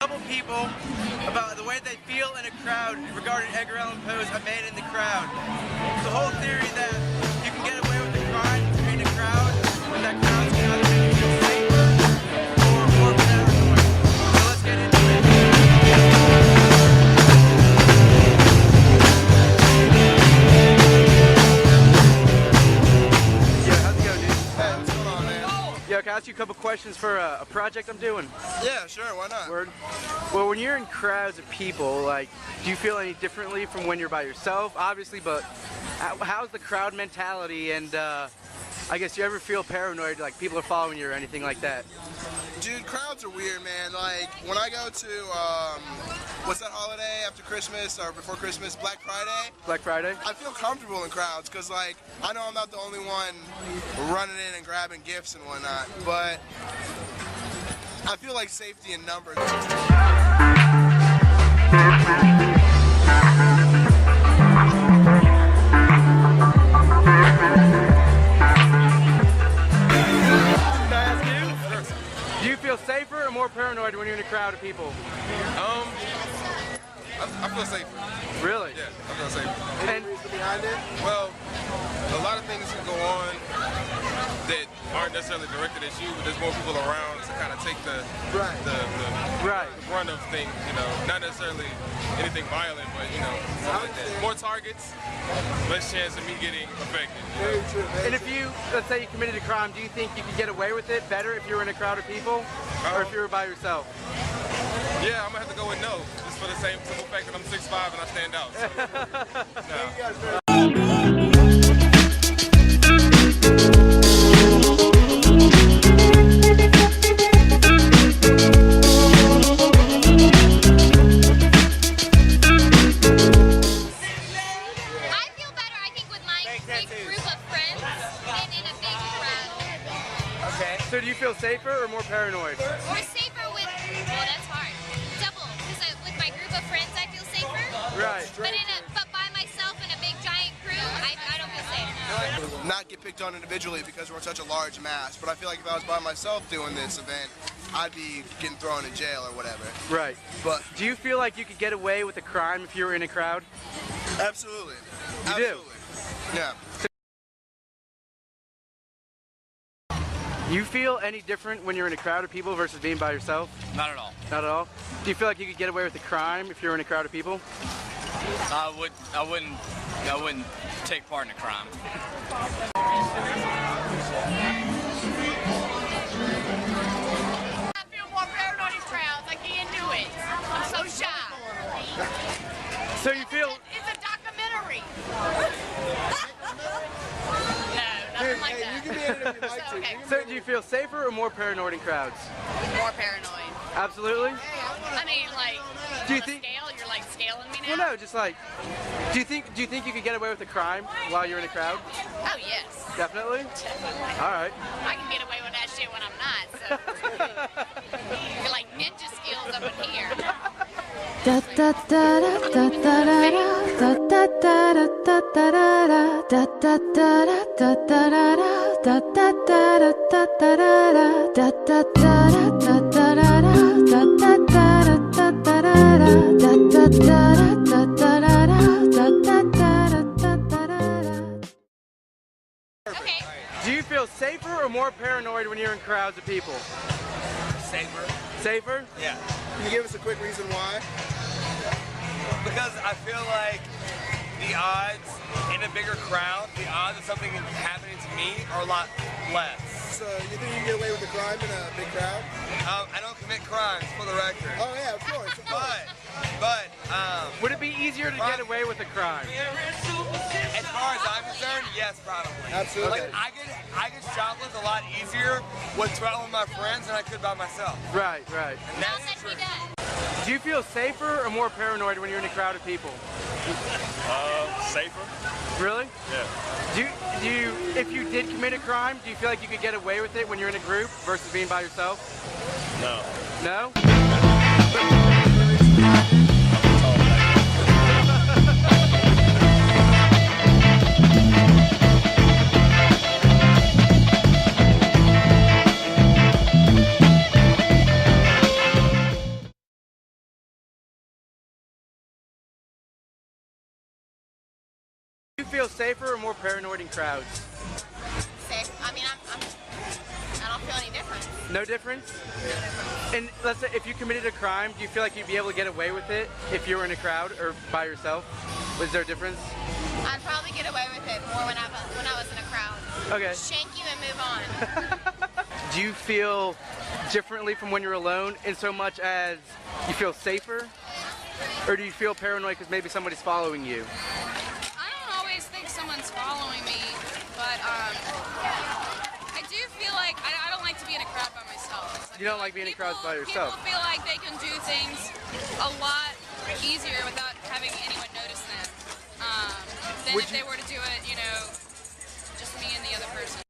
couple people about the way they feel in a crowd regarding Edgar Allan Poe's A Man in the Crowd. The whole theory that you can get away with the crime in a crowd when that crowd's going to make you feel safer or more paranoid. So let's get into it. Yo, how's it going, dude? Hey, what's going on, man? Yo, can I ask you a couple questions for a project I'm doing? Yeah, sure, why not? Word. Well, when you're in crowds of people, like, do you feel any differently from when you're by yourself? Obviously, but how's the crowd mentality? And I guess you ever feel paranoid, like people are following you or anything like that? Dude, crowds are weird, man. Like, when I go to, what's that holiday after Christmas or before Christmas? Black Friday? Black Friday? I feel comfortable in crowds because, like, I know I'm not the only one running in and grabbing gifts and whatnot, but I feel like safety in numbers. Do you feel safer or more paranoid when you're in a crowd of people? I feel safer. Really? Yeah, I feel safer. And Behind it? Well, a lot of things can go on that aren't necessarily directed at you, but there's more people around to kind of take the brunt of things, you know, not necessarily anything violent, but, you know, something like that. More targets, less chance of me getting affected. Very true. and if you, let's say you committed a crime, do you think you could get away with it better if you were in a crowd of people or if you were by yourself? Yeah, I'm going to have to go with no, just for the same simple fact that I'm 6'5" and I stand out. So, no. So do you feel safer or more paranoid? Or safer with, well, that's hard. Double, because with my group of friends I feel safer. Right. But by myself in a big giant crew, I don't feel safe. Not get picked on individually because we're such a large mass, but I feel like if I was by myself doing this event, I'd be getting thrown in jail or whatever. Right. But do you feel like you could get away with a crime if you were in a crowd? absolutely. You absolutely. do? Yeah. You feel any different when you're in a crowd of people versus being by yourself? Not at all. Not at all? Do you feel like you could get away with a crime if you were in a crowd of people? I wouldn't take part in a crime. I feel more paranoid in crowds. I can't do it. I'm so shy. So you feel... It's a documentary. No, nothing like that. You can be in it if you like to. Okay. So do you feel safer or more paranoid in crowds? More paranoid. Absolutely? I mean, like, Do you on a think- scale, you're like scaling me now? Well, no, just like, do you think you could get away with a crime while you're in a crowd? Oh, yes. Definitely? All right. I can get away with that shit when I'm not, so. You're like ninja skills up in here. Da da da da da da da da da da da da da da da da da Okay. Do you feel safer or more paranoid when you're in crowds of people? Safer. Safer? Yeah. Can you give us a quick reason why? Because I feel like the odds in a bigger crowd, the odds of something happening to me are a lot less. So you think you can get away with a crime in a big crowd? I don't commit crimes, for the record. Oh yeah, of course. But Would it be easier to get away with a crime? as far as I'm concerned, yes, probably. Absolutely. Like I could shoplift a lot easier with traveling with my friends than I could by myself. Right, right. And Well, that's said true. he does. Do you feel safer or more paranoid when you're in a crowd of people? Safer? Really? Yeah. Do you, if you did commit a crime, do you feel like you could get away with it when you're in a group versus being by yourself? No. No? safer or more paranoid in crowds? Safe. I mean, I don't feel any difference. No difference? And let's say if you committed a crime, do you feel like you'd be able to get away with it if you were in a crowd or by yourself? Was there a difference? I'd probably get away with it more when I was in a crowd. Okay. Shank you and move on. Do you feel differently from when you're alone in so much as you feel safer? Or do you feel paranoid because maybe somebody's following you? I don't always think someone's following me, but I do feel like I don't like to be in a crowd by myself. You don't like being in crowds by yourself? People feel like they can do things a lot easier without having anyone notice them than if they were to do it, you know, just me and the other person.